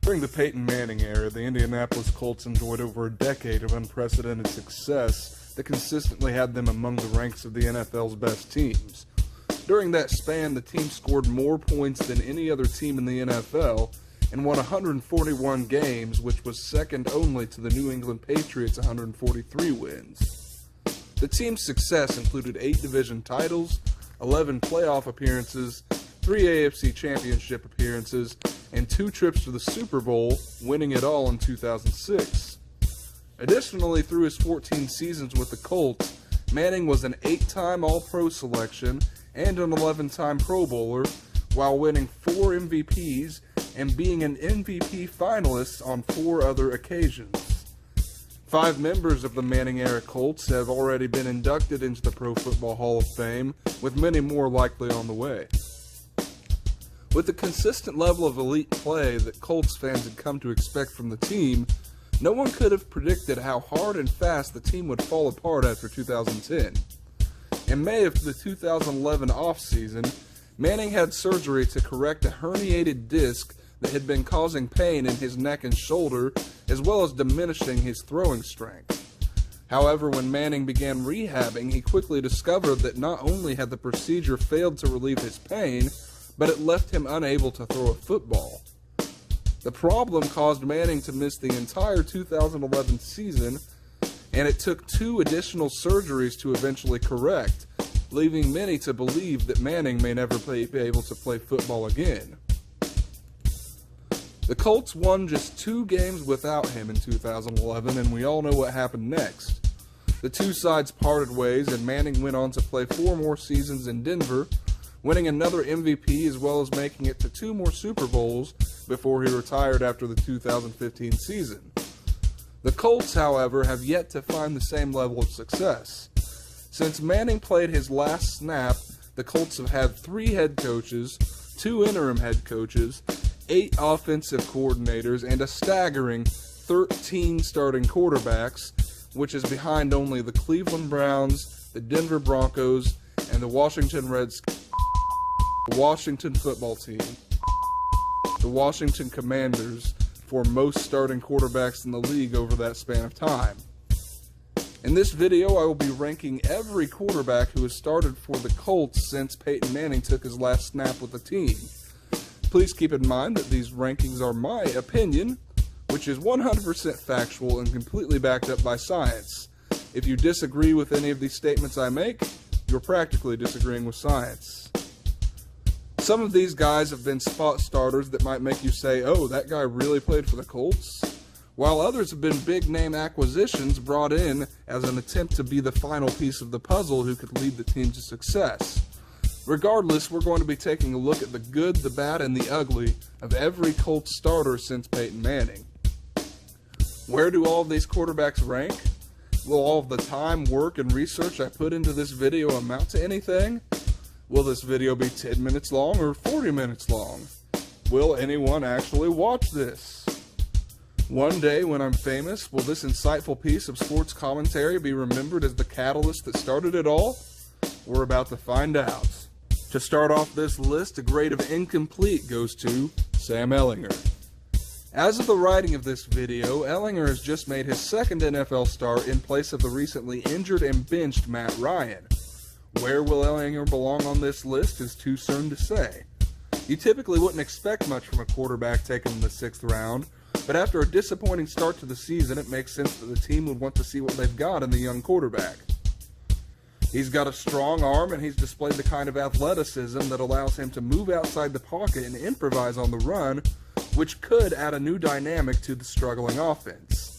During the Peyton Manning era, the Indianapolis Colts enjoyed over a decade of unprecedented success that consistently had them among the ranks of the NFL's best teams. During that span, the team scored more points than any other team in the NFL and won 141 games, which was second only to the New England Patriots' 143 wins. The team's success included 8 division titles, 11 playoff appearances, 3 AFC championship appearances, and 2 trips to the Super Bowl, winning it all in 2006. Additionally, through his 14 seasons with the Colts, Manning was an 8-time All-Pro selection and an 11-time Pro Bowler, while winning 4 MVPs and being an MVP finalist on 4 other occasions. 5 members of the Manning-era Colts have already been inducted into the Pro Football Hall of Fame, with many more likely on the way. With the consistent level of elite play that Colts fans had come to expect from the team, no one could have predicted how hard and fast the team would fall apart after 2010. In May of the 2011 offseason, Manning had surgery to correct a herniated disc that had been causing pain in his neck and shoulder, as well as diminishing his throwing strength. However, when Manning began rehabbing, he quickly discovered that not only had the procedure failed to relieve his pain, but it left him unable to throw a football. The problem caused Manning to miss the entire 2011 season, and it took 2 additional surgeries to eventually correct, leaving many to believe that Manning may never be able to play football again. The Colts won just 2 games without him in 2011, and we all know what happened next. The 2 sides parted ways, and Manning went on to play 4 more seasons in Denver, winning another MVP as well as making it to 2 more Super Bowls before he retired after the 2015 season. The Colts, however, have yet to find the same level of success. Since Manning played his last snap, the Colts have had 3 head coaches, 2 interim head coaches, 8 offensive coordinators, and a staggering 13 starting quarterbacks, which is behind only the Cleveland Browns, the Denver Broncos, and the Washington Redskins, the Washington football team, the Washington Commanders, for most starting quarterbacks in the league over that span of time. In this video, I will be ranking every quarterback who has started for the Colts since Peyton Manning took his last snap with the team. Please keep in mind that these rankings are my opinion, which is 100% factual and completely backed up by science. If you disagree with any of these statements I make, you're practically disagreeing with science. Some of these guys have been spot starters that might make you say, oh, that guy really played for the Colts, while others have been big-name acquisitions brought in as an attempt to be the final piece of the puzzle who could lead the team to success. Regardless, we're going to be taking a look at the good, the bad, and the ugly of every Colts starter since Peyton Manning. Where do all of these quarterbacks rank? Will all of the time, work, and research I put into this video amount to anything? Will this video be 10 minutes long or 40 minutes long? Will anyone actually watch this? One day when I'm famous, will this insightful piece of sports commentary be remembered as the catalyst that started it all? We're about to find out. To start off this list, a grade of incomplete goes to Sam Ehlinger. As of the writing of this video, Ehlinger has just made his 2nd NFL start in place of the recently injured and benched Matt Ryan. Where will Ehlinger belong on this list is too soon to say. You typically wouldn't expect much from a quarterback taken in the 6th round, but after a disappointing start to the season, it makes sense that the team would want to see what they've got in the young quarterback. He's got a strong arm, and he's displayed the kind of athleticism that allows him to move outside the pocket and improvise on the run, which could add a new dynamic to the struggling offense.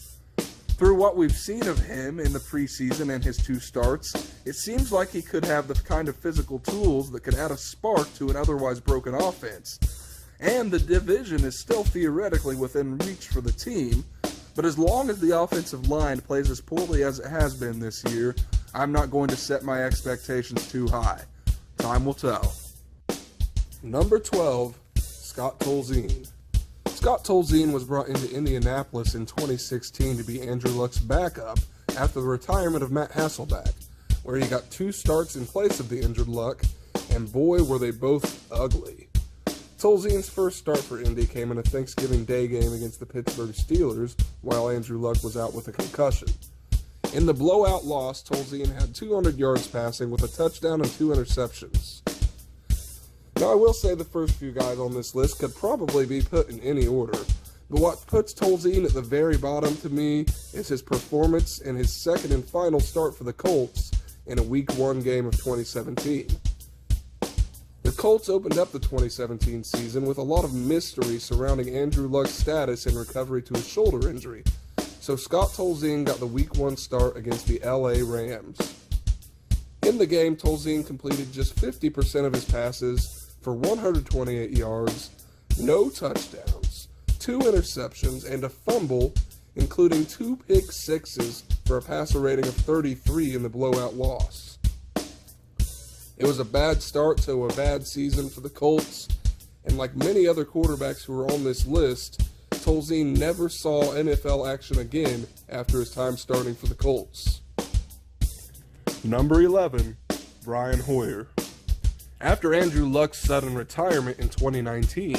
Through what we've seen of him in the preseason and his 2 starts, it seems like he could have the kind of physical tools that could add a spark to an otherwise broken offense. And the division is still theoretically within reach for the team, but as long as the offensive line plays as poorly as it has been this year, I'm not going to set my expectations too high. Time will tell. Number 12, Scott TOLZIEN. Scott TOLZIEN was brought into Indianapolis in 2016 to be Andrew Luck's backup after the retirement of Matt HASSELBECK, where he got 2 starts in place of the injured Luck, and boy were they both ugly. TOLZIEN's first start for Indy came in a Thanksgiving Day game against the Pittsburgh Steelers while Andrew Luck was out with a concussion. In the blowout loss, TOLZIEN had 200 yards passing with a touchdown and 2 interceptions. Now I will say the first few guys on this list could probably be put in any order, but what puts TOLZIEN at the very bottom to me is his performance in his second and final start for the Colts in a Week 1 game of 2017. The Colts opened up the 2017 season with a lot of mystery surrounding Andrew Luck's status and recovery to his shoulder injury, so Scott TOLZIEN got the Week 1 start against the LA Rams. In the game, TOLZIEN completed just 50% of his passes for 128 yards, no touchdowns, 2 interceptions, and a fumble, including 2 pick sixes for a passer rating of 33 in the blowout loss. It was a bad start to a bad season for the Colts, and like many other quarterbacks who are on this list, TOLZIEN never saw NFL action again after his time starting for the Colts. Number 11, Brian Hoyer. After Andrew Luck's sudden retirement in 2019,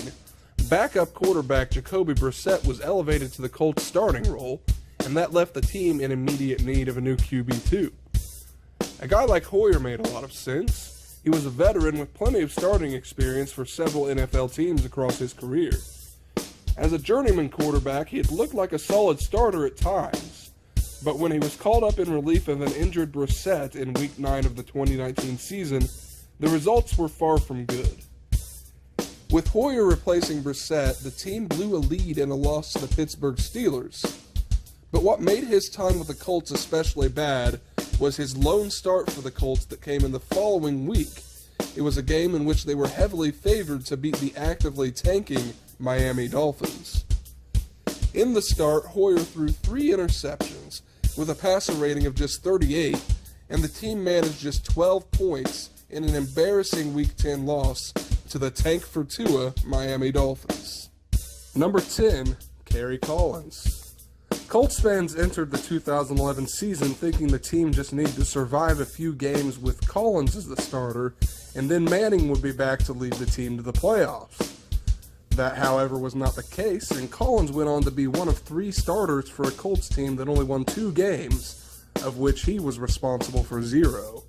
backup quarterback JACOBY BRISSETT was elevated to the Colts starting role, and that left the team in immediate need of a new QB2. A guy like Hoyer made a lot of sense. He was a veteran with plenty of starting experience for several NFL teams across his career. As a journeyman quarterback, he had looked like a solid starter at times, but when he was called up in relief of an injured Brissett in Week 9 of the 2019 season, the results were far from good. With Hoyer replacing Brissett, the team blew a lead in a loss to the Pittsburgh Steelers. But what made his time with the Colts especially bad was his lone start for the Colts that came in the following week. It was a game in which they were heavily favored to beat the actively tanking Miami Dolphins. In the start, Hoyer threw 3 interceptions with a passer rating of just 38, and the team managed just 12 points in an embarrassing Week 10 loss to the tank for Tua Miami Dolphins. Number 10, Kerry Collins. Colts fans entered the 2011 season thinking the team just needed to survive a few games with Collins as the starter, and then Manning would be back to lead the team to the playoffs. That, however, was not the case, and Collins went on to be one of 3 starters for a Colts team that only won 2 games, of which he was responsible for 0.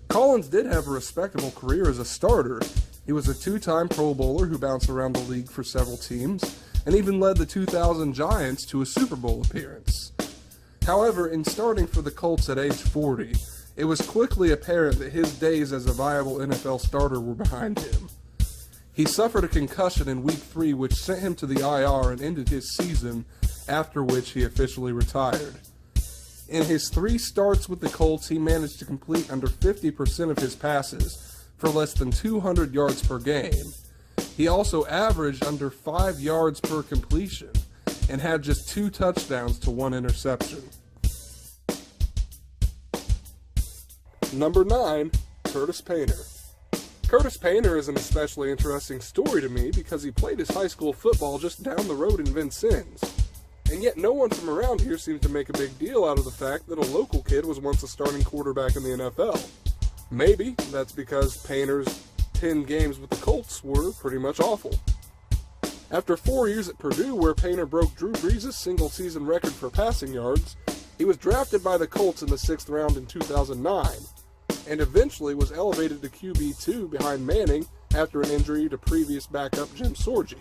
Collins did have a respectable career as a starter. He was a 2-time Pro Bowler who bounced around the league for several teams, and even led the 2000 Giants to a Super Bowl appearance. However, in starting for the Colts at age 40, it was quickly apparent that his days as a viable NFL starter were behind him. He suffered a concussion in Week 3 which sent him to the IR and ended his season, after which he officially retired. In his 3 starts with the Colts, he managed to complete under 50% of his passes for less than 200 yards per game. He also averaged under 5 yards per completion and had just 2 touchdowns to 1 interception. Number 9, Curtis Painter. Curtis Painter is an especially interesting story to me because he played his high school football just down the road in Vincennes. And yet no one from around here seems to make a big deal out of the fact that a local kid was once a starting quarterback in the NFL. Maybe that's because Painter's 10 games with the Colts were pretty much awful. After 4 years at Purdue, where Painter broke Drew Brees' single-season record for passing yards, he was drafted by the Colts in the 6th round in 2009, and eventually was elevated to QB2 behind Manning after an injury to previous backup Jim Sorgi.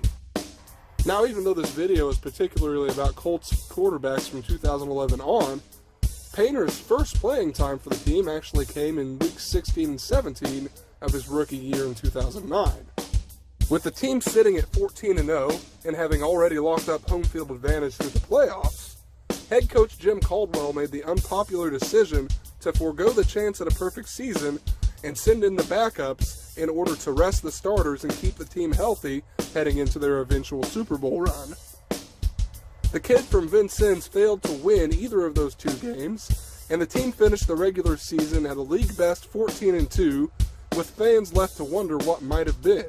Now, even though this video is particularly about Colts quarterbacks from 2011 on, Painter's first playing time for the team actually came in weeks 16 and 17 of his rookie year in 2009. With the team sitting at 14-0 and having already locked up home field advantage through the playoffs, head coach Jim Caldwell made the unpopular decision to forego the chance at a perfect season and send in the backups in order to rest the starters and keep the team healthy heading into their eventual Super Bowl run. The kid from Vincennes failed to win either of those 2 games, and the team finished the regular season at a league-best 14-2, with fans left to wonder what might have been.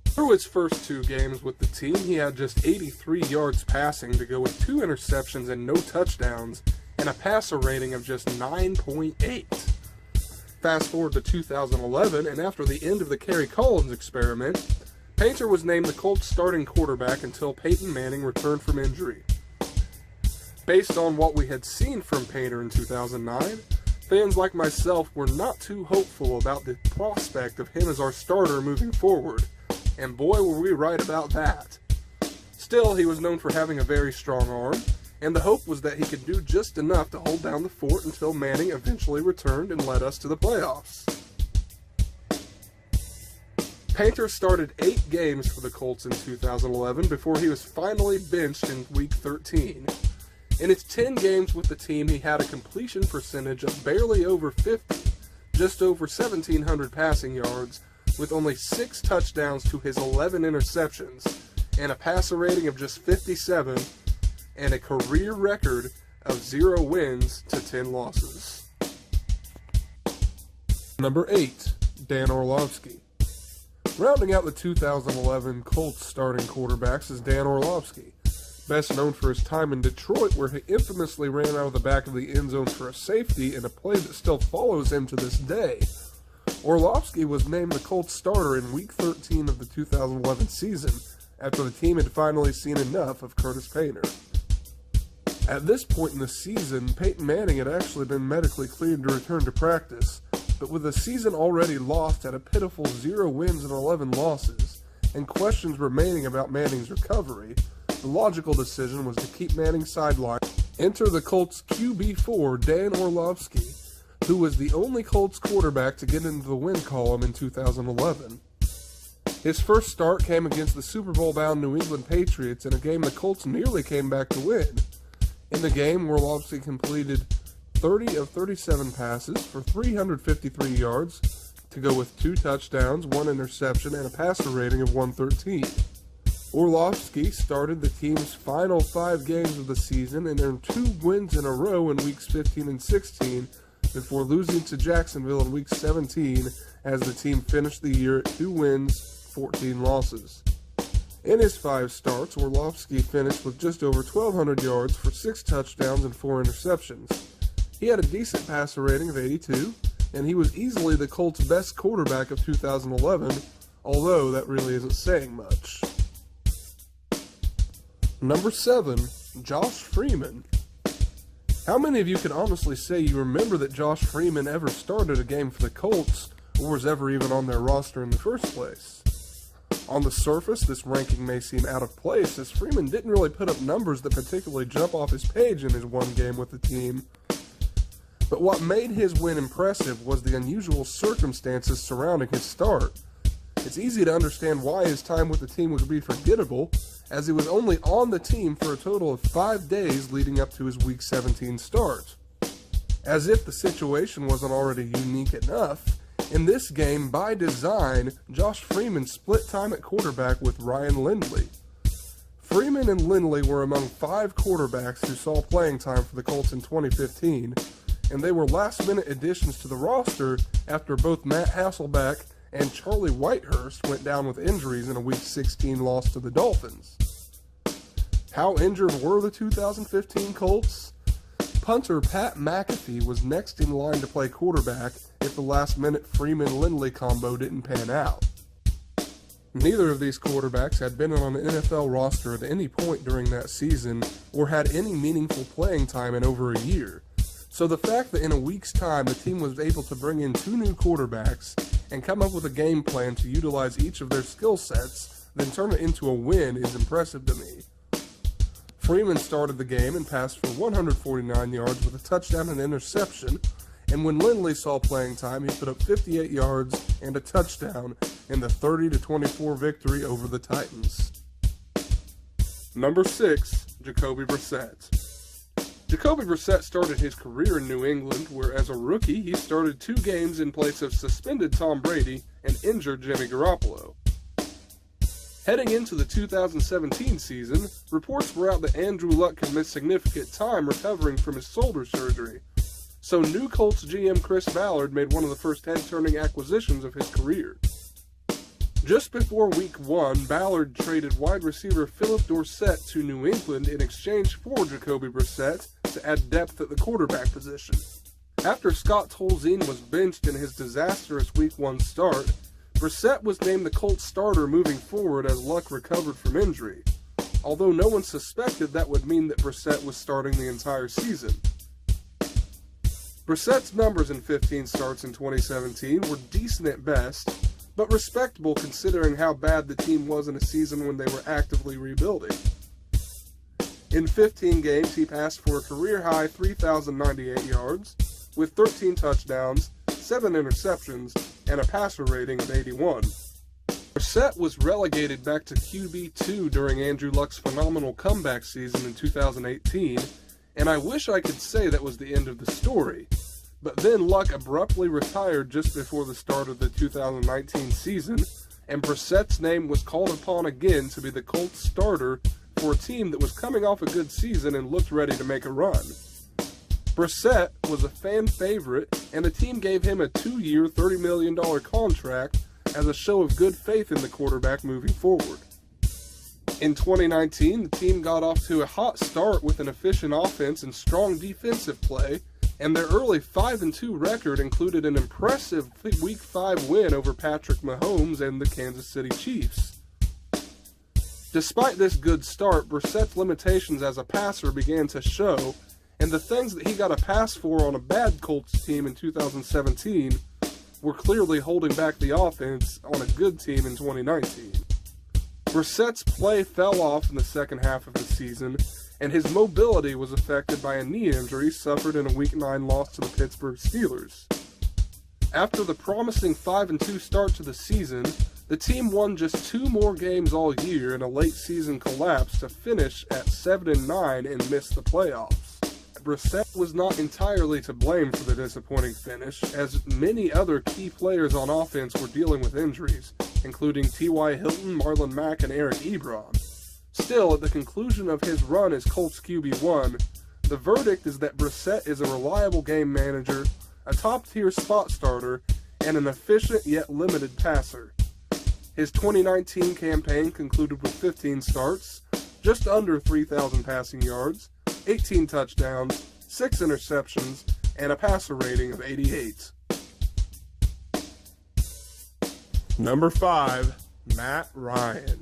Through his first 2 games with the team, he had just 83 yards passing to go with 2 interceptions and no touchdowns, and a passer rating of just 9.8. Fast forward to 2011, and after the end of the Kerry Collins experiment, Painter was named the Colts starting quarterback until Peyton Manning returned from injury. Based on what we had seen from Painter in 2009, fans like myself were not too hopeful about the prospect of him as our starter moving forward, and boy were we right about that. Still, he was known for having a very strong arm, and the hope was that he could do just enough to hold down the fort until Manning eventually returned and led us to the playoffs. Painter started 8 games for the Colts in 2011 before he was finally benched in Week 13. In his 10 games with the team, he had a completion percentage of barely over 50, just over 1,700 passing yards, with only 6 touchdowns to his 11 interceptions, and a passer rating of just 57, and a career record of 0 wins to 10 losses. Number 8, Dan Orlovsky. Rounding out the 2011 Colts starting quarterbacks is Dan Orlovsky, best known for his time in Detroit, where he infamously ran out of the back of the end zone for a safety in a play that still follows him to this day. Orlovsky was named the Colts starter in Week 13 of the 2011 season, after the team had finally seen enough of Curtis Painter. At this point in the season, Peyton Manning had actually been medically cleared to return to practice, but with the season already lost at a pitiful 0 wins and 11 losses, and questions remaining about Manning's recovery, the logical decision was to keep Manning sidelined. Enter the Colts QB4, Dan Orlovsky, who was the only Colts quarterback to get into the win column in 2011. His first start came against the Super Bowl-bound New England Patriots in a game the Colts nearly came back to win. In the game, Orlovsky completed 30 of 37 passes for 353 yards to go with 2 touchdowns, 1 interception, and a passer rating of 113. Orlovsky started the team's final 5 games of the season and earned 2 wins in a row in Weeks 15 and 16 before losing to Jacksonville in Week 17 as the team finished the year at 2 wins, 14 losses. In his 5 starts, Orlovsky finished with just over 1,200 yards for 6 touchdowns and 4 interceptions. He had a decent passer rating of 82, and he was easily the Colts' best quarterback of 2011, although that really isn't saying much. Number 7, Josh Freeman. How many of you can honestly say you remember that Josh Freeman ever started a game for the Colts, or was ever even on their roster in the first place? On the surface, this ranking may seem out of place, as Freeman didn't really put up numbers that particularly jump off his page in his one game with the team. But what made his win impressive was the unusual circumstances surrounding his start. It's easy to understand why his time with the team would be forgettable, as he was only on the team for a total of 5 days leading up to his Week 17 start. As if the situation wasn't already unique enough, in this game, by design, Josh Freeman split time at quarterback with Ryan Lindley. Freeman and Lindley were among 5 quarterbacks who saw playing time for the Colts in 2015, and they were last-minute additions to the roster after both Matt Hasselbeck and Charlie Whitehurst went down with injuries in a Week 16 loss to the Dolphins. How injured were the 2015 Colts? Punter Pat McAfee was next in line to play quarterback if the last-minute Freeman-Lindley combo didn't pan out. Neither of these quarterbacks had been on an NFL roster at any point during that season or had any meaningful playing time in over a year. So the fact that in a week's time the team was able to bring in 2 new quarterbacks and come up with a game plan to utilize each of their skill sets, then turn it into a win is impressive to me. Freeman started the game and passed for 149 yards with a touchdown and interception, and when Lindley saw playing time, he put up 58 yards and a touchdown in the 30-24 victory over the Titans. Number 6, Jacoby Brissett. Jacoby Brissett started his career in New England, where as a rookie he started 2 games in place of suspended Tom Brady and injured Jimmy Garoppolo. Heading into the 2017 season, reports were out that Andrew Luck could miss significant time recovering from his shoulder surgery, so new Colts GM Chris Ballard made one of the first head-turning acquisitions of his career. Just before Week 1, Ballard traded wide receiver Philip Dorsett to New England in exchange for Jacoby Brissett to add depth at the quarterback position. After Scott TOLZIEN was benched in his disastrous Week 1 start, Brissett was named the Colts starter moving forward as Luck recovered from injury, although no one suspected that would mean that Brissett was starting the entire season. Brissett's numbers in 15 starts in 2017 were decent at best, but respectable considering how bad the team was in a season when they were actively rebuilding. In 15 games, he passed for a career-high 3,098 yards, with 13 touchdowns, 7 interceptions, and a passer rating of 81. Brissett was relegated back to QB2 during Andrew Luck's phenomenal comeback season in 2018, and I wish I could say that was the end of the story. But then Luck abruptly retired just before the start of the 2019 season, and Brissett's name was called upon again to be the Colts starter for a team that was coming off a good season and looked ready to make a run. Brissett was a fan favorite, and the team gave him a 2-year, $30 million contract as a show of good faith in the quarterback moving forward. In 2019, the team got off to a hot start with an efficient offense and strong defensive play, and their early 5-2 record included an impressive Week 5 win over Patrick Mahomes and the Kansas City Chiefs. Despite this good start, Brissett's limitations as a passer began to show, and the things that he got a pass for on a bad Colts team in 2017 were clearly holding back the offense on a good team in 2019. Brissett's play fell off in the second half of the season, and his mobility was affected by a knee injury suffered in a Week 9 loss to the Pittsburgh Steelers. After the promising 5-2 start to the season, the team won just 2 more games all year in a late season collapse to finish at 7-9 and miss the playoffs. Brissett was not entirely to blame for the disappointing finish, as many other key players on offense were dealing with injuries, including T.Y. Hilton, Marlon Mack, and Eric Ebron. Still, at the conclusion of his run as Colts QB1, the verdict is that Brissett is a reliable game manager, a top-tier spot starter, and an efficient yet limited passer. His 2019 campaign concluded with 15 starts, just under 3,000 passing yards, 18 touchdowns, 6 interceptions, and a passer rating of 88. Number 5, Matt Ryan.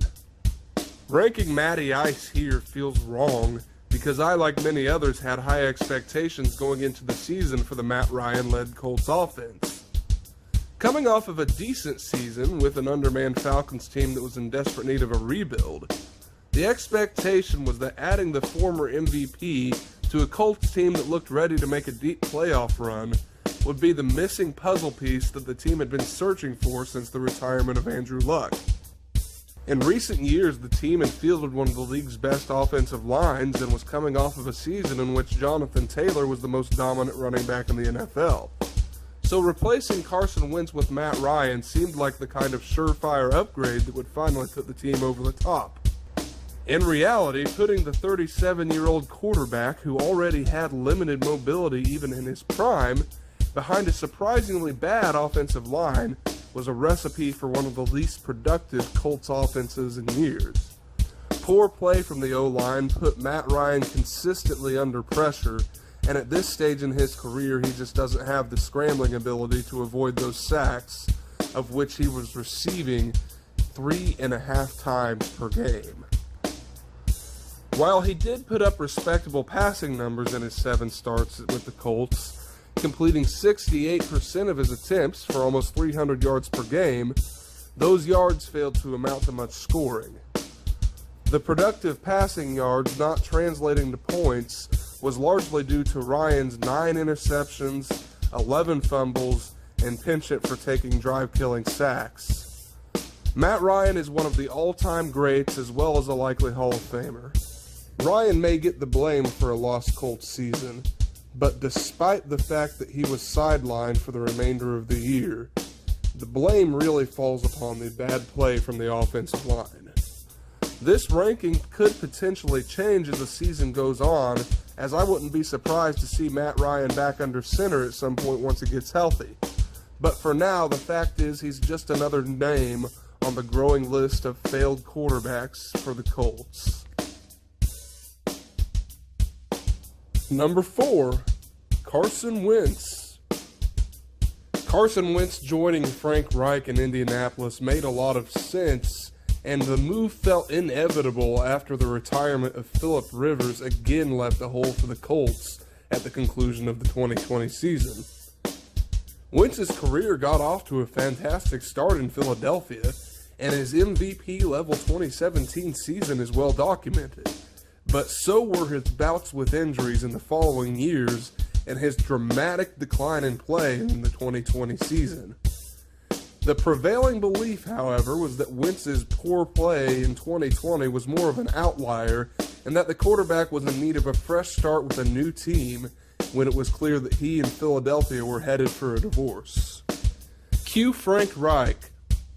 Ranking Matty Ice here feels wrong because I, like many others, had high expectations going into the season for the Matt Ryan-led Colts offense. Coming off of a decent season with an undermanned Falcons team that was in desperate need of a rebuild, the expectation was that adding the former MVP to a Colts team that looked ready to make a deep playoff run would be the missing puzzle piece that the team had been searching for since the retirement of Andrew Luck. In recent years, the team had fielded one of the league's best offensive lines and was coming off of a season in which Jonathan Taylor was the most dominant running back in the NFL. So replacing Carson Wentz with Matt Ryan seemed like the kind of surefire upgrade that would finally put the team over the top. In reality, putting the 37-year-old quarterback, who already had limited mobility even in his prime, behind a surprisingly bad offensive line was a recipe for one of the least productive Colts offenses in years. Poor play from the O-line put Matt Ryan consistently under pressure, and at this stage in his career, he just doesn't have the scrambling ability to avoid those sacks, of which he was receiving 3.5 times per game. While he did put up respectable passing numbers in his 7 starts with the Colts, completing 68% of his attempts for almost 300 yards per game, those yards failed to amount to much scoring. The productive passing yards not translating to points was largely due to Ryan's 9 interceptions, 11 fumbles, and penchant for taking drive-killing sacks. Matt Ryan is one of the all-time greats as well as a likely Hall of Famer. Ryan may get the blame for a lost Colts season, but despite the fact that he was sidelined for the remainder of the year, the blame really falls upon the bad play from the offensive line. This ranking could potentially change as the season goes on, as I wouldn't be surprised to see Matt Ryan back under center at some point once he gets healthy. But for now, the fact is he's just another name on the growing list of failed quarterbacks for the Colts. Number 4, Carson Wentz. Carson Wentz joining Frank Reich in Indianapolis made a lot of sense, and the move felt inevitable after the retirement of Philip Rivers again left a hole for the Colts at the conclusion of the 2020 season. Wentz's career got off to a fantastic start in Philadelphia, and his MVP-level 2017 season is well documented. But so were his bouts with injuries in the following years and his dramatic decline in play in the 2020 season. The prevailing belief, however, was that Wentz's poor play in 2020 was more of an outlier and that the quarterback was in need of a fresh start with a new team when it was clear that he and Philadelphia were headed for a divorce. Cue Frank Reich,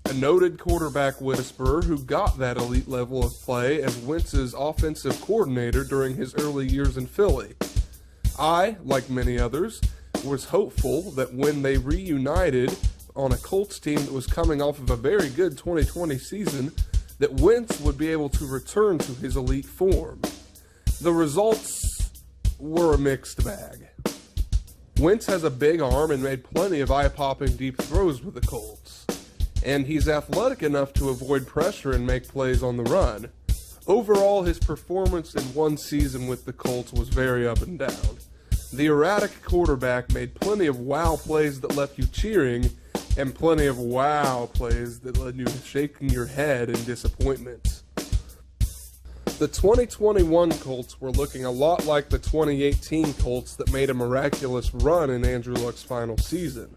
a noted quarterback whisperer who got that elite level of play as Wentz's offensive coordinator during his early years in Philly. I, like many others, was hopeful that when they reunited on a Colts team that was coming off of a very good 2020 season, that Wentz would be able to return to his elite form. The results were a mixed bag. Wentz has a big arm and made plenty of eye-popping deep throws with the Colts, and he's athletic enough to avoid pressure and make plays on the run. Overall, his performance in one season with the Colts was very up and down. The erratic quarterback made plenty of wow plays that left you cheering, and plenty of wow plays that led you shaking your head in disappointment. The 2021 Colts were looking a lot like the 2018 Colts that made a miraculous run in Andrew Luck's final season.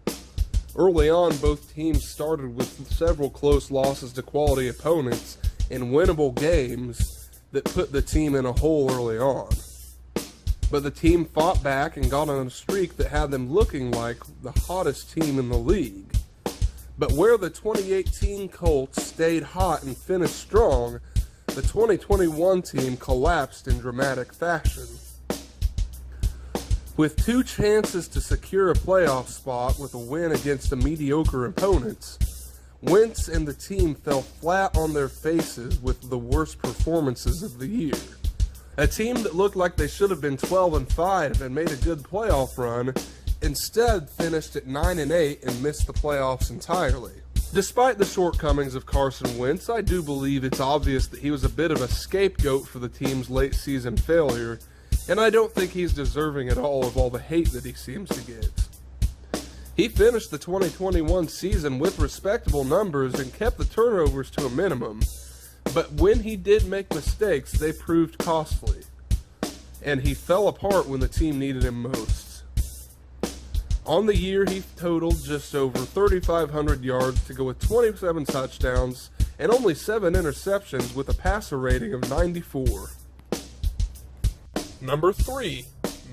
Early on, both teams started with several close losses to quality opponents in winnable games that put the team in a hole early on. But the team fought back and got on a streak that had them looking like the hottest team in the league. But where the 2018 Colts stayed hot and finished strong, the 2021 team collapsed in dramatic fashion. With two chances to secure a playoff spot with a win against a mediocre opponent, Wentz and the team fell flat on their faces with the worst performances of the year. A team that looked like they should have been 12-5 and made a good playoff run, instead finished at 9-8 and missed the playoffs entirely. Despite the shortcomings of Carson Wentz, I do believe it's obvious that he was a bit of a scapegoat for the team's late season failure, and I don't think he's deserving at all of all the hate that he seems to get. He finished the 2021 season with respectable numbers and kept the turnovers to a minimum, but when he did make mistakes, they proved costly, and he fell apart when the team needed him most. On the year, he totaled just over 3,500 yards to go with 27 touchdowns and only 7 interceptions with a passer rating of 94. Number 3,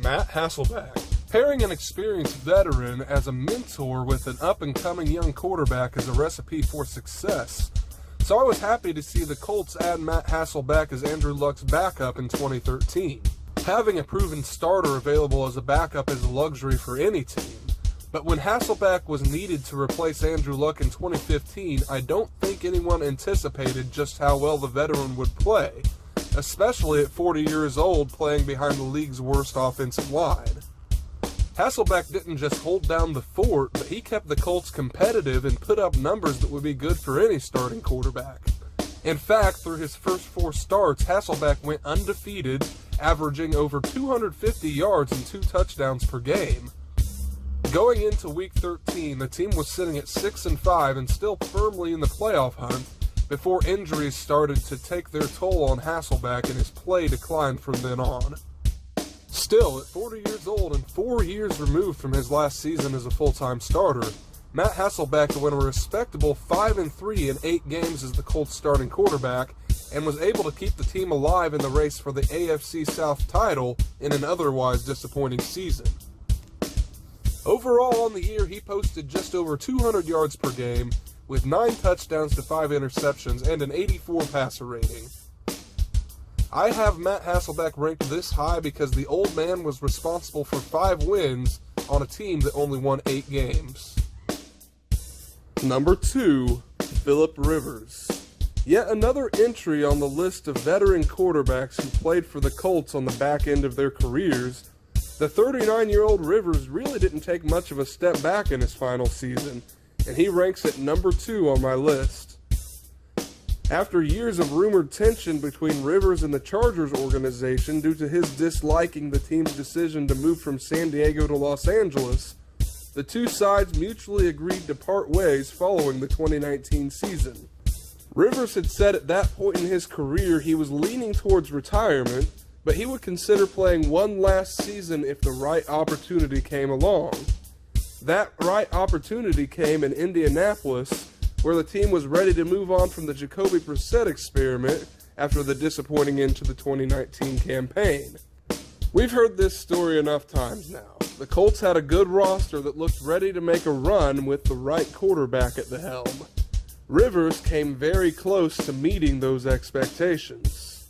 Matt Hasselbeck. Pairing an experienced veteran as a mentor with an up-and-coming young quarterback is a recipe for success. So I was happy to see the Colts add Matt Hasselbeck as Andrew Luck's backup in 2013. Having a proven starter available as a backup is a luxury for any team. But when Hasselbeck was needed to replace Andrew Luck in 2015, I don't think anyone anticipated just how well the veteran would play, especially at 40 years old playing behind the league's worst offensive line. Hasselbeck didn't just hold down the fort, but he kept the Colts competitive and put up numbers that would be good for any starting quarterback. In fact, through his first 4 starts, Hasselbeck went undefeated, averaging over 250 yards and 2 touchdowns per game. Going into Week 13, the team was sitting at 6-5 and still firmly in the playoff hunt before injuries started to take their toll on Hasselbeck and his play declined from then on. Still, at 40 years old and 4 years removed from his last season as a full-time starter, Matt Hasselbeck went a respectable 5-3 in 8 games as the Colts starting quarterback and was able to keep the team alive in the race for the AFC South title in an otherwise disappointing season. Overall on the year, he posted just over 200 yards per game with 9 touchdowns to 5 interceptions and an 84 passer rating. I have Matt Hasselbeck ranked this high because the old man was responsible for 5 wins on a team that only won 8 games. Number 2, PHILLIP Rivers. Yet another entry on the list of veteran quarterbacks who played for the Colts on the back end of their careers, The 39-year-old Rivers really didn't take much of a step back in his final season, and he ranks at number 2 on my list. After years of rumored tension between Rivers and the Chargers organization due to his disliking the team's decision to move from San Diego to Los Angeles, the two sides mutually agreed to part ways following the 2019 season. Rivers had said at that point in his career he was leaning towards retirement, but he would consider playing one last season if the right opportunity came along. That right opportunity came in Indianapolis, where the team was ready to move on from the JACOBY BRISSETT experiment after the disappointing end to the 2019 campaign. We've heard this story enough times now. The Colts had a good roster that looked ready to make a run with the right quarterback at the helm. Rivers came very close to meeting those expectations.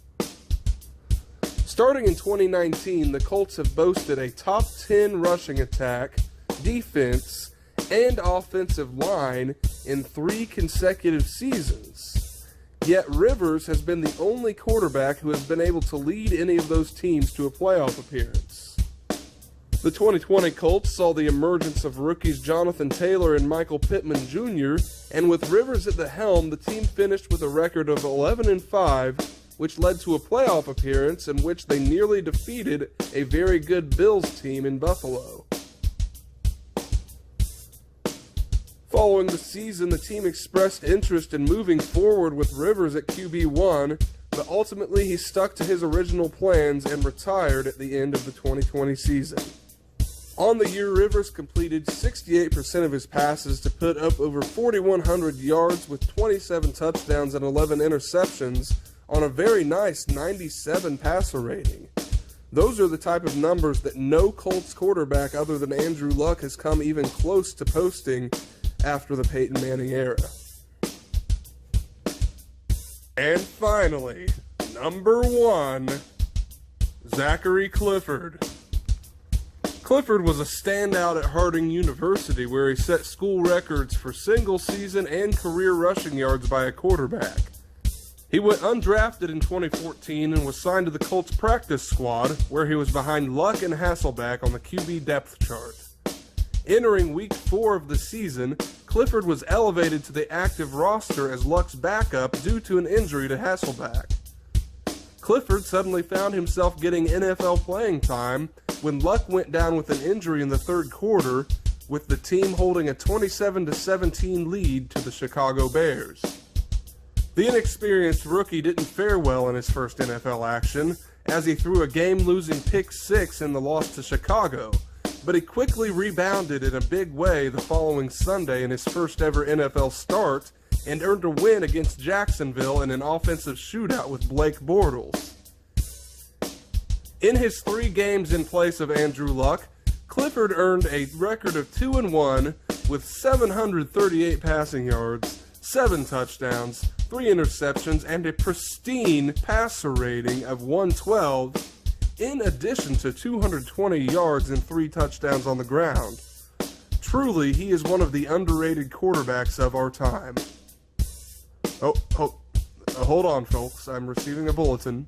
Starting in 2019, the Colts have boasted a top 10 rushing attack, defense, and offensive line in 3 consecutive seasons. Yet Rivers has been the only quarterback who has been able to lead any of those teams to a playoff appearance. The 2020 Colts saw the emergence of rookies Jonathan Taylor and Michael Pittman Jr., and with Rivers at the helm, the team finished with a record of 11-5, which led to a playoff appearance in which they nearly defeated a very good Bills team in Buffalo. Following the season, the team expressed interest in moving forward with Rivers at QB1, but ultimately he stuck to his original plans and retired at the end of the 2020 season. On the year, Rivers completed 68% of his passes to put up over 4,100 yards with 27 touchdowns and 11 interceptions on a very nice 97 passer rating. Those are the type of numbers that no Colts quarterback other than Andrew Luck has come even close to posting after the Peyton Manning era. And finally, number 1, Zachary Clifford. Clifford was a standout at Harding University, where he set school records for single season and career rushing yards by a quarterback. He went undrafted in 2014 and was signed to the Colts practice squad, where he was behind Luck and HASSELBECK on the QB depth chart. Entering week 4 of the season, Clifford was elevated to the active roster as Luck's backup due to an injury to HASSELBECK. Clifford suddenly found himself getting NFL playing time when Luck went down with an injury in the third quarter, with the team holding a 27-17 lead to the Chicago Bears. The inexperienced rookie didn't fare well in his first NFL action, as he threw a game-losing pick-6 in the loss to Chicago, but he quickly rebounded in a big way the following Sunday in his first ever NFL start and earned a win against Jacksonville in an offensive shootout with Blake Bortles. In his 3 games in place of Andrew Luck, Clifford earned a record of 2-1 with 738 passing yards, 7 touchdowns, 3 interceptions, and a pristine passer rating of 112, in addition to 220 yards and 3 touchdowns on the ground. Truly, he is one of the underrated quarterbacks of our time. Hold on, folks. I'm receiving a bulletin.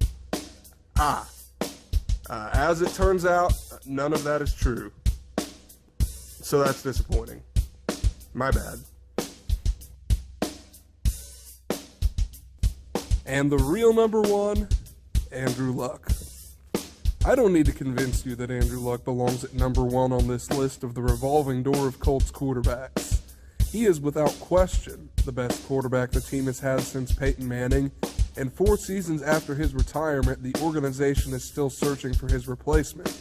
As it turns out, none of that is true. So that's disappointing. My bad. And the real number 1, Andrew Luck. I don't need to convince you that Andrew Luck belongs at number 1 on this list of the revolving door of Colts quarterbacks. He is without question the best quarterback the team has had since Peyton Manning, and 4 seasons after his retirement, the organization is still searching for his replacement.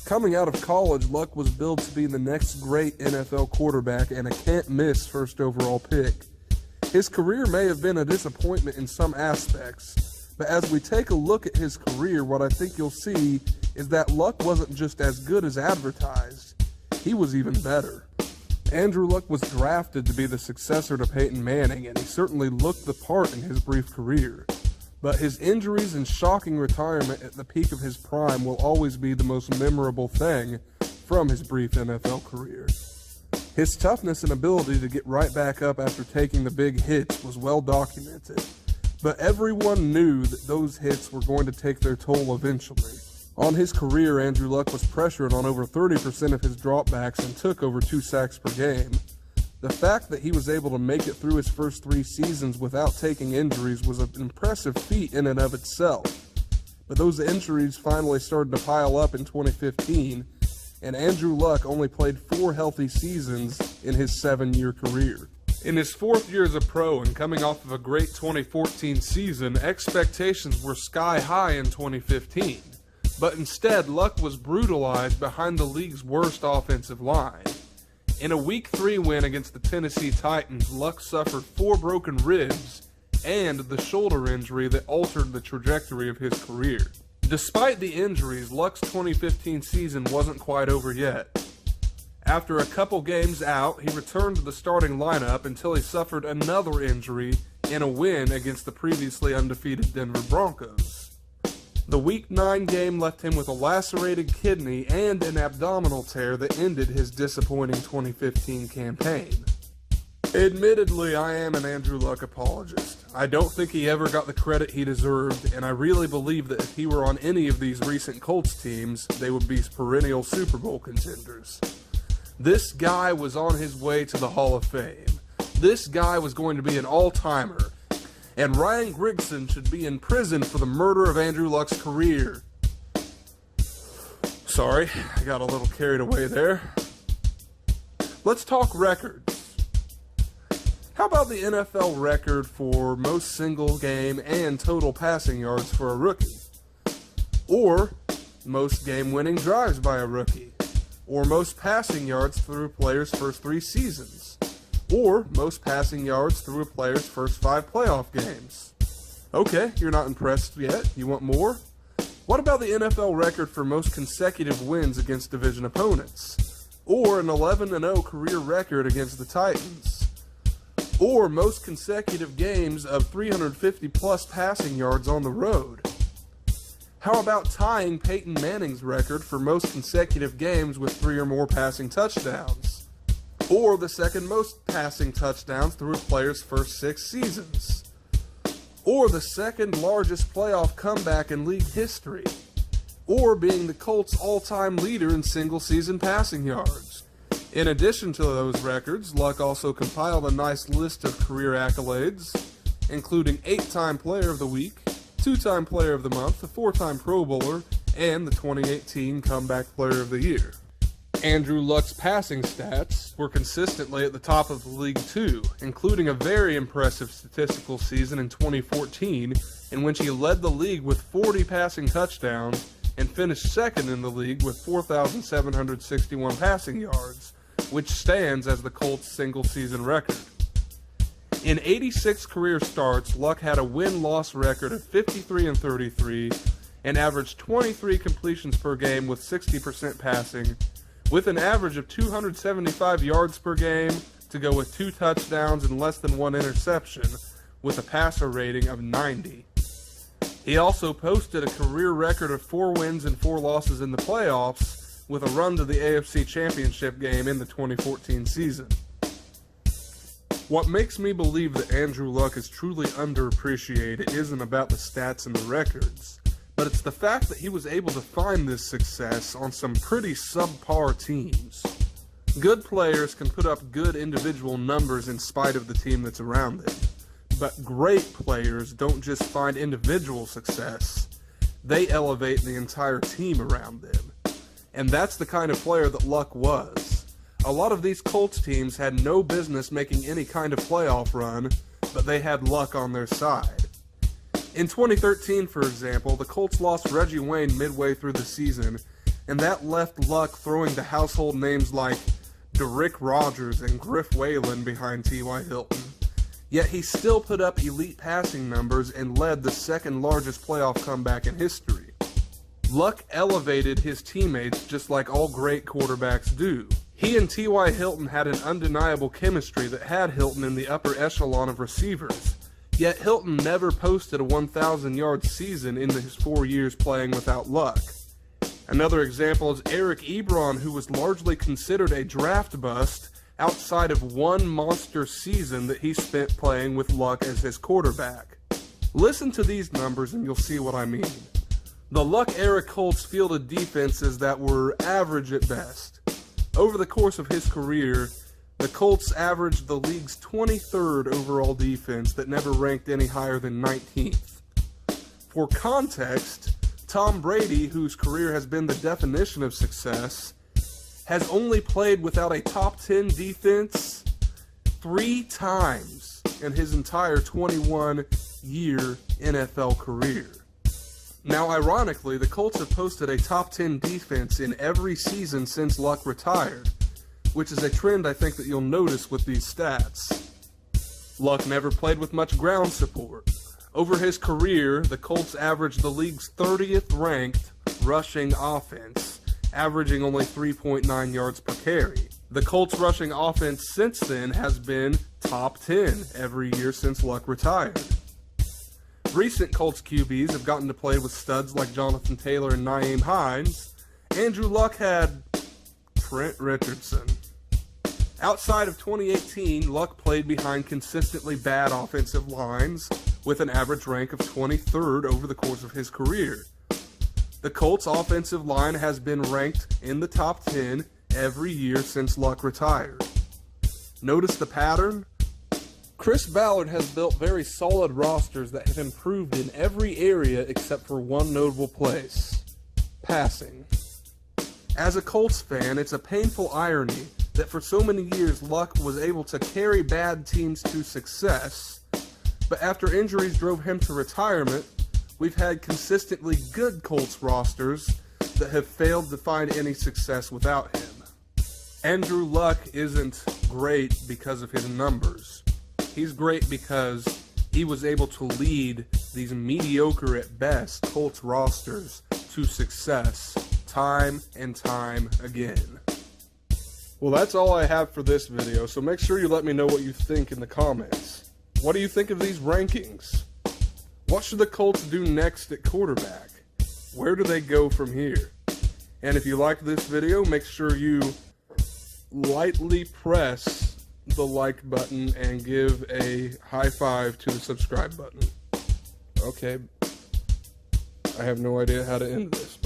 Coming out of college, Luck was billed to be the next great NFL quarterback and a can't-miss first overall pick. His career may have been a disappointment in some aspects, but as we take a look at his career, what I think you'll see is that Luck wasn't just as good as advertised, he was even better. Andrew Luck was drafted to be the successor to Peyton Manning, and he certainly looked the part in his brief career. But his injuries and shocking retirement at the peak of his prime will always be the most memorable thing from his brief NFL career. His toughness and ability to get right back up after taking the big hits was well documented, but everyone knew that those hits were going to take their toll eventually. On his career, Andrew Luck was pressured on over 30% of his dropbacks and took over 2 sacks per game. The fact that he was able to make it through his first 3 seasons without taking injuries was an impressive feat in and of itself. But those injuries finally started to pile up in 2015, and Andrew Luck only played 4 healthy seasons in his 7-year career. In his 4th year as a pro and coming off of a great 2014 season, expectations were sky high in 2015. But instead, Luck was brutalized behind the league's worst offensive line. In a Week 3 win against the Tennessee Titans, Luck suffered 4 broken ribs and the shoulder injury that altered the trajectory of his career. Despite the injuries, Luck's 2015 season wasn't quite over yet. After a couple games out, he returned to the starting lineup until he suffered another injury in a win against the previously undefeated Denver Broncos. The Week 9 game left him with a lacerated kidney and an abdominal tear that ended his disappointing 2015 campaign. Admittedly, I am an Andrew Luck apologist. I don't think he ever got the credit he deserved, and I really believe that if he were on any of these recent Colts teams, they would be perennial Super Bowl contenders. This guy was on his way to the Hall of Fame. This guy was going to be an all-timer, and Ryan Grigson should be in prison for the murder of Andrew Luck's career. Sorry, I got a little carried away there. Let's talk records. How about the NFL record for most single game and total passing yards for a rookie? Or most game-winning drives by a rookie? Or most passing yards through a player's first 3 seasons? Or most passing yards through a player's first 5 playoff games? Okay, you're not impressed yet. You want more? What about the NFL record for most consecutive wins against division opponents? Or an 11-0 career record against the Titans? Or most consecutive games of 350-plus passing yards on the road? How about tying Peyton Manning's record for most consecutive games with 3 or more passing touchdowns? Or the second most passing touchdowns through a player's first 6 seasons? Or the second largest playoff comeback in league history? Or being the Colts' all-time leader in single-season passing yards? In addition to those records, Luck also compiled a nice list of career accolades, including 8-time Player of the Week, 2-time Player of the Month, a 4-time Pro Bowler, and the 2018 Comeback Player of the Year. Andrew Luck's passing stats were consistently at the top of the league too, including a very impressive statistical season in 2014 in which he led the league with 40 passing touchdowns and finished second in the league with 4,761 passing yards, which stands as the Colts' single-season record. In 86 career starts, Luck had a win-loss record of 53-33 and averaged 23 completions per game with 60% passing, with an average of 275 yards per game to go with 2 touchdowns and less than 1 interception, with a passer rating of 90. He also posted a career record of 4 wins and 4 losses in the playoffs, with a run to the AFC Championship game in the 2014 season. What makes me believe that Andrew Luck is truly underappreciated isn't about the stats and the records, but it's the fact that he was able to find this success on some pretty subpar teams. Good players can put up good individual numbers in spite of the team that's around them, but great players don't just find individual success, they elevate the entire team around them. And that's the kind of player that Luck was. A lot of these Colts teams had no business making any kind of playoff run, but they had Luck on their side. In 2013, for example, the Colts lost Reggie Wayne midway through the season, and that left Luck throwing to household names like Derrick Rogers and Griff Whalen behind T.Y. Hilton. Yet he still put up elite passing numbers and led the second largest playoff comeback in history. Luck elevated his teammates just like all great quarterbacks do. He and T.Y. Hilton had an undeniable chemistry that had Hilton in the upper echelon of receivers, yet Hilton never posted a 1,000-yard season in his 4 years playing without Luck. Another example is Eric Ebron, who was largely considered a draft bust outside of one monster season that he spent playing with Luck as his quarterback. Listen to these numbers and you'll see what I mean. The Luck-era Colts fielded defenses that were average at best. Over the course of his career, the Colts averaged the league's 23rd overall defense that never ranked any higher than 19th. For context, Tom Brady, whose career has been the definition of success, has only played without a top 10 defense 3 times in his entire 21-year NFL career. Now, ironically, the Colts have posted a top 10 defense in every season since Luck retired, which is a trend I think that you'll notice with these stats. Luck never played with much ground support. Over his career, the Colts averaged the league's 30th ranked rushing offense, averaging only 3.9 yards per carry. The Colts rushing offense since then has been top 10 every year since Luck retired. Recent Colts QBs have gotten to play with studs like Jonathan Taylor and Nyheim Hines. Andrew Luck had Trent Richardson. Outside of 2018, Luck played behind consistently bad offensive lines with an average rank of 23rd over the course of his career. The Colts' offensive line has been ranked in the top 10 every year since Luck retired. Notice the pattern? Chris Ballard has built very solid rosters that have improved in every area except for one notable place: passing. As a Colts fan, it's a painful irony that for so many years Luck was able to carry bad teams to success, but after injuries drove him to retirement, we've had consistently good Colts rosters that have failed to find any success without him. Andrew Luck isn't great because of his numbers. He's great because he was able to lead these mediocre at best Colts rosters to success time and time again. Well, that's all I have for this video, so make sure you let me know what you think in the comments. What do you think of these rankings? What should the Colts do next at quarterback? Where do they go from here? And if you liked this video, make sure you lightly press the like button and give a high five to the subscribe button. Okay. I have no idea how to end this.